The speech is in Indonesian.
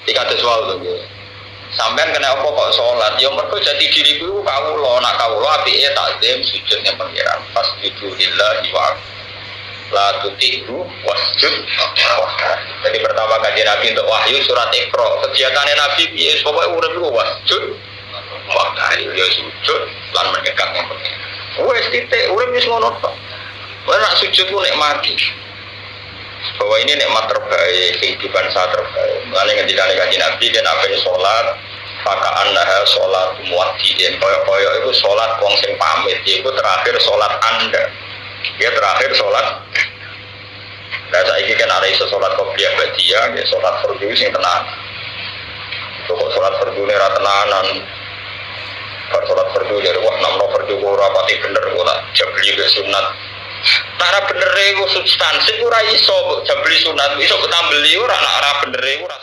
Dikados wae to. Sampean kena apa kok salat? Ya mergo jati diriku kawula, nak kawula apike takzim sujud ning pangeran. Pas lillahi wa la tuti'u wasjud. Jadi pertama kajian Nabi untuk wahyu surat Iqra. Kegiatannya Nabi piye pokoke urip iku wasjud. Waktu ya sujud lan mendekat yang penting. Wes titik urip wis ngono tok. Ora nak sujud ku nikmati. Bahwa ini nikmat terbaik, kehidupan saat terbaik. Mulane ketika kajian Nabi dan apa salat, fakaan nah salat muwaddiin. Koyo-koyo itu salat wong sing pamit, iku terakhir salat Anda. Dia terakhir sholat. Nah saiki kan ada iso sholat qobliyah ba'diyah, ya sholat fardhu sing tenan. Kok sholat fardhu ne ra tenanan. Bar sholat fardhu ya wah namno fardhu ora pati bener kok tak jabli ke sunat. Cara bener iku substansi ora iso jabli sunat, iso ketambeli ora bener iku ora